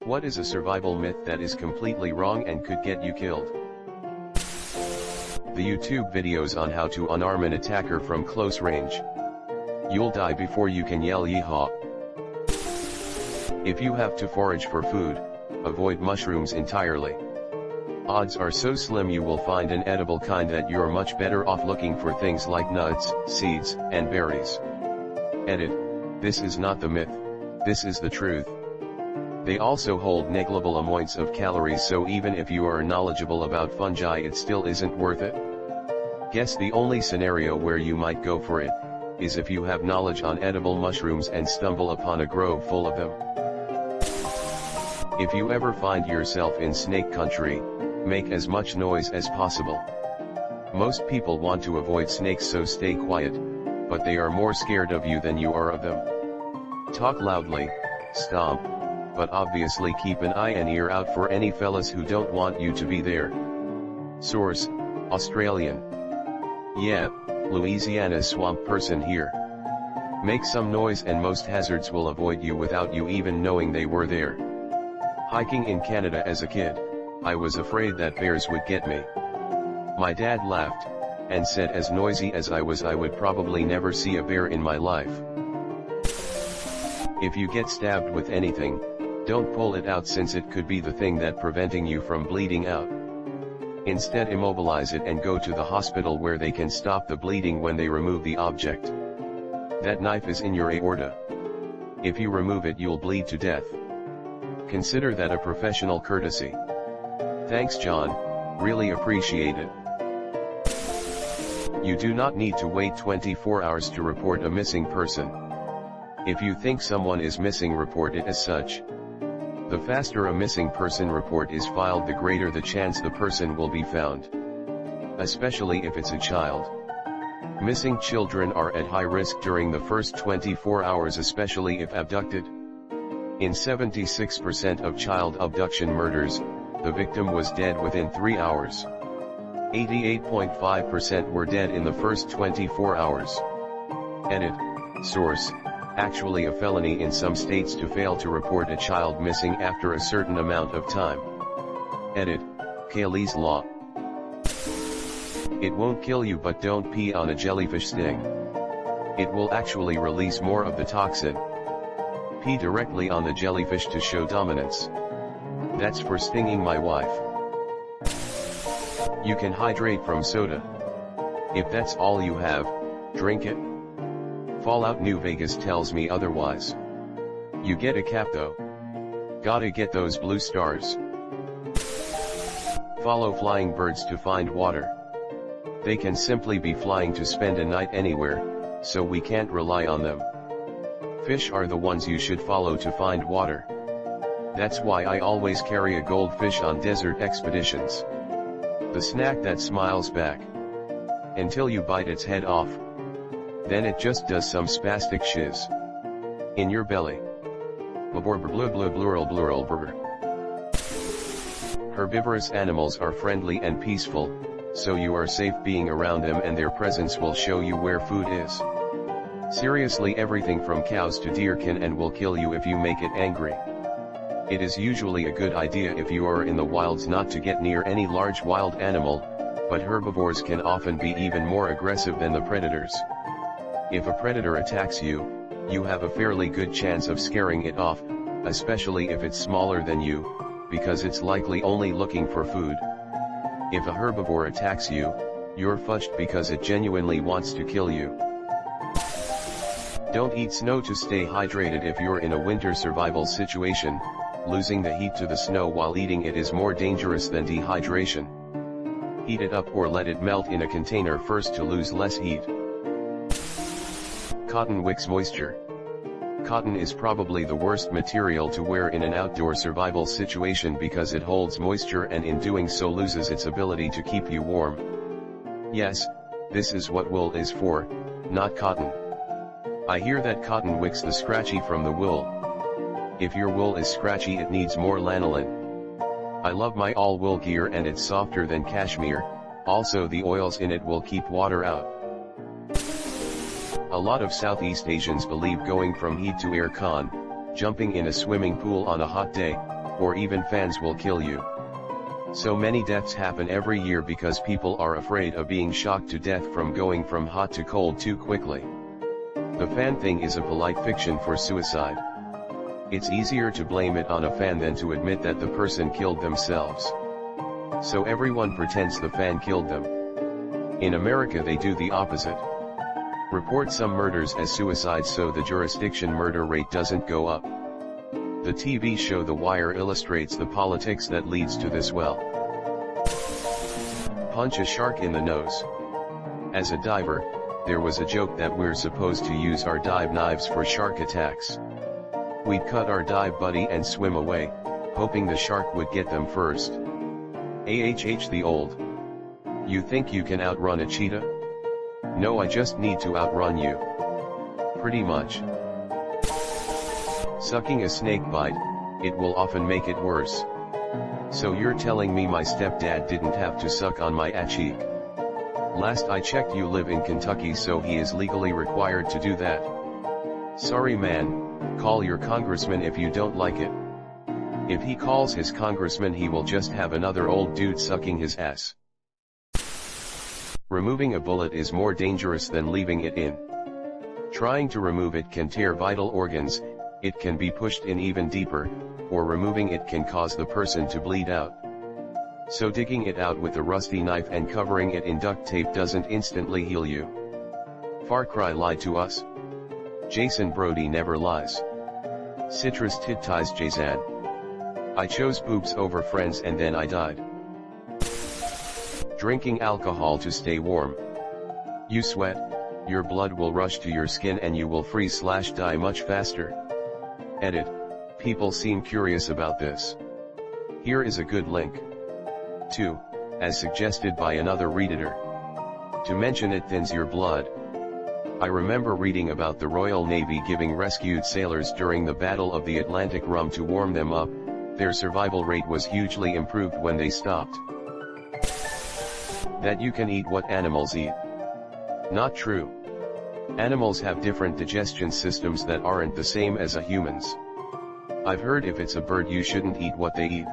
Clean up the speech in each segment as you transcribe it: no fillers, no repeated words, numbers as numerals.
What is a survival myth that is completely wrong and could get you killed? The YouTube videos on how to unarm an attacker from close range. You'll die before you can yell yeehaw. If you have to forage for food, avoid mushrooms entirely. Odds are so slim you will find an edible kind that you're much better off looking for things like nuts, seeds, and berries. Edit. This is not the myth. This is the truth. They also hold negligible amounts of calories, so even if you are knowledgeable about fungi it still isn't worth it. Guess the only scenario where you might go for it is if you have knowledge on edible mushrooms and stumble upon a grove full of them. If you ever find yourself in snake country, make as much noise as possible. Most people want to avoid snakes, so stay quiet, but they are more scared of you than you are of them. Talk loudly, stomp, but obviously keep an eye and ear out for any fellas who don't want you to be there. Source: Australian. Yeah, Louisiana swamp person here. Make some noise and most hazards will avoid you without you even knowing they were there. Hiking in Canada as a kid, I was afraid that bears would get me. My dad laughed, and said as noisy as I was I would probably never see a bear in my life. If you get stabbed with anything, don't pull it out since it could be the thing that preventing you from bleeding out. Instead immobilize it and go to the hospital where they can stop the bleeding when they remove the object. That knife is in your aorta. If you remove it you'll bleed to death. Consider that a professional courtesy. Thanks John, really appreciate it. You do not need to wait 24 hours to report a missing person. If you think someone is missing, report it as such. The faster a missing person report is filed, the greater the chance the person will be found. Especially if it's a child. Missing children are at high risk during the first 24 hours, especially if abducted. In 76% of child abduction murders, the victim was dead within 3 hours. 88.5% were dead in the first 24 hours. Edit. Source: actually a felony in some states to fail to report a child missing after a certain amount of time. Edit. Cayley's Law. It won't kill you, but don't pee on a jellyfish sting. It will actually release more of the toxin. Pee directly on the jellyfish to show dominance. That's for stinging my wife. You can hydrate from soda. If that's all you have, drink it. Fallout New Vegas tells me otherwise. You get a cap though. Gotta get those blue stars. Follow flying birds to find water. They can simply be flying to spend a night anywhere, so we can't rely on them. Fish are the ones you should follow to find water. That's why I always carry a goldfish on desert expeditions. The snack that smiles back. Until you bite its head off. Then it just does some spastic shiz. In your belly. Herbivorous animals are friendly and peaceful, so you are safe being around them and their presence will show you where food is. Seriously, everything from cows to deer can and will kill you if you make it angry. It is usually a good idea if you are in the wilds not to get near any large wild animal, but herbivores can often be even more aggressive than the predators. If a predator attacks you, you have a fairly good chance of scaring it off, especially if it's smaller than you, because it's likely only looking for food. If a herbivore attacks you, you're fudged because it genuinely wants to kill you. Don't eat snow to stay hydrated. If you're in a winter survival situation, losing the heat to the snow while eating it is more dangerous than dehydration. Heat it up or let it melt in a container first to lose less heat. Cotton wicks moisture. Cotton is probably the worst material to wear in an outdoor survival situation because it holds moisture and in doing so loses its ability to keep you warm. Yes, this is what wool is for, not cotton. I hear that cotton wicks the scratchy from the wool. If your wool is scratchy it needs more lanolin. I love my all wool gear and it's softer than cashmere, also the oils in it will keep water out. A lot of Southeast Asians believe going from heat to air con, jumping in a swimming pool on a hot day, or even fans will kill you. So many deaths happen every year because people are afraid of being shocked to death from going from hot to cold too quickly. The fan thing is a polite fiction for suicide. It's easier to blame it on a fan than to admit that the person killed themselves. So everyone pretends the fan killed them. In America they do the opposite. Report some murders as suicides so the jurisdiction murder rate doesn't go up. The TV show The Wire illustrates the politics that leads to this well. Punch a shark in the nose. As a diver, there was a joke that we're supposed to use our dive knives for shark attacks. We'd cut our dive buddy and swim away, hoping the shark would get them first. The old. You think you can outrun a cheetah? No, I just need to outrun you. Pretty much. Sucking a snake bite, it will often make it worse. So you're telling me my stepdad didn't have to suck on my cheek? Last I checked you live in Kentucky, so he is legally required to do that. Sorry man, call your congressman if you don't like it. If he calls his congressman, he will just have another old dude sucking his ass. Removing a bullet is more dangerous than leaving it in. Trying to remove it can tear vital organs, it can be pushed in even deeper, or removing it can cause the person to bleed out. So digging it out with a rusty knife and covering it in duct tape doesn't instantly heal you. Far Cry lied to us? Jason Brody never lies. Citrus titties Jason. I chose boobs over friends and then I died. Drinking alcohol to stay warm. You sweat, your blood will rush to your skin and you will freeze/die much faster. Edit. People seem curious about this. Here is a good link. 2. As suggested by another Redditor. To mention it thins your blood. I remember reading about the Royal Navy giving rescued sailors during the Battle of the Atlantic rum to warm them up. Their survival rate was hugely improved when they stopped. That you can eat what animals eat. Not true. Animals have different digestion systems that aren't the same as a human's. I've heard if it's a bird you shouldn't eat what they eat.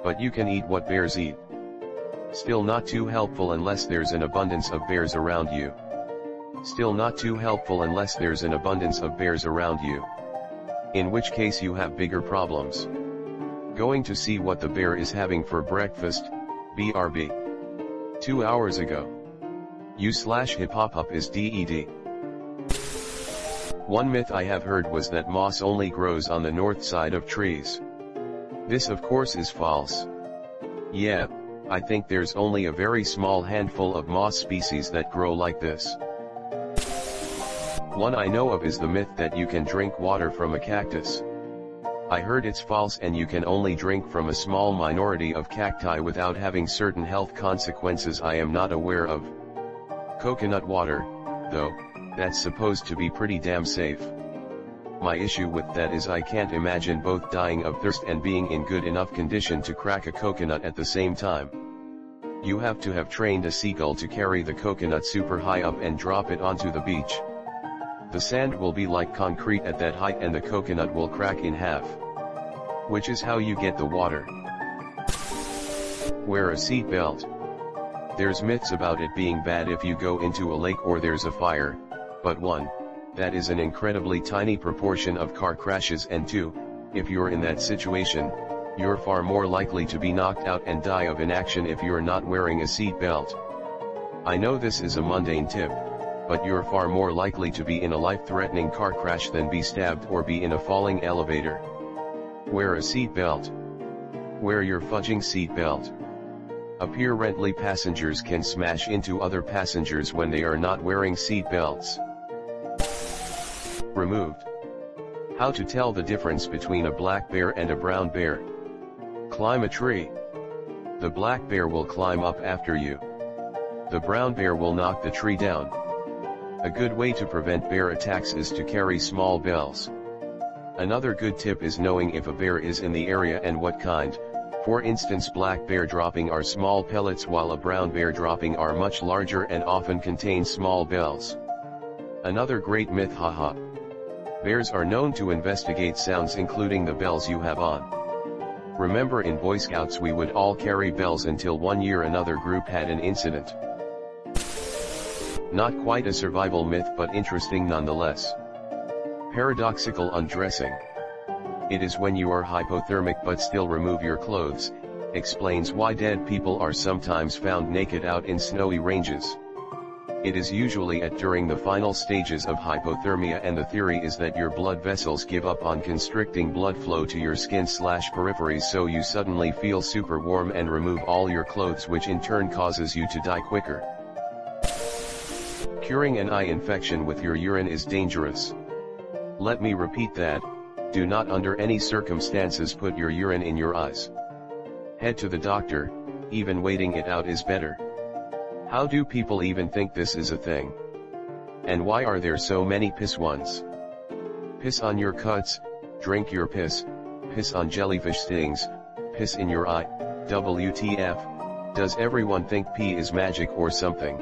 But you can eat what bears eat. Still not too helpful unless there's an abundance of bears around you. Still not too helpful unless there's an abundance of bears around you. In which case you have bigger problems. Going to see what the bear is having for breakfast, BRB. 2 hours ago. U/hip-hop is dead. One myth I have heard was that moss only grows on the north side of trees. This of course is false. Yeah, I think there's only a very small handful of moss species that grow like this. One I know of is the myth that you can drink water from a cactus. I heard it's false and you can only drink from a small minority of cacti without having certain health consequences I am not aware of. Coconut water, though, that's supposed to be pretty damn safe. My issue with that is I can't imagine both dying of thirst and being in good enough condition to crack a coconut at the same time. You have to have trained a seagull to carry the coconut super high up and drop it onto the beach. The sand will be like concrete at that height and the coconut will crack in half. Which is how you get the water. Wear a seat belt. There's myths about it being bad if you go into a lake or there's a fire, but 1, that is an incredibly tiny proportion of car crashes, and 2, if you're in that situation, you're far more likely to be knocked out and die of inaction if you're not wearing a seat belt. I know this is a mundane tip, but you're far more likely to be in a life-threatening car crash than be stabbed or be in a falling elevator. Wear a seat belt. Wear your fudging seat belt. Apparently passengers can smash into other passengers when they are not wearing seat belts. Removed. How to tell the difference between a black bear and a brown bear. Climb a tree. The black bear will climb up after you. The brown bear will knock the tree down. A good way to prevent bear attacks is to carry small bells. Another good tip is knowing if a bear is in the area and what kind. For instance, black bear dropping are small pellets while a brown bear dropping are much larger and often contain small bells. Another great myth, haha. Bears are known to investigate sounds including the bells you have on. Remember, in Boy Scouts we would all carry bells until one year another group had an incident. Not quite a survival myth, but interesting nonetheless. Paradoxical undressing. It is when you are hypothermic but still remove your clothes, explains why dead people are sometimes found naked out in snowy ranges. It is usually during the final stages of hypothermia, and the theory is that your blood vessels give up on constricting blood flow to your skin/peripheries, so you suddenly feel super warm and remove all your clothes, which in turn causes you to die quicker. Curing an eye infection with your urine is dangerous. Let me repeat that, do not under any circumstances put your urine in your eyes. Head to the doctor, even waiting it out is better. How do people even think this is a thing? And why are there so many piss ones? Piss on your cuts, drink your piss on jellyfish stings, piss in your eye, WTF, does everyone think pee is magic or something?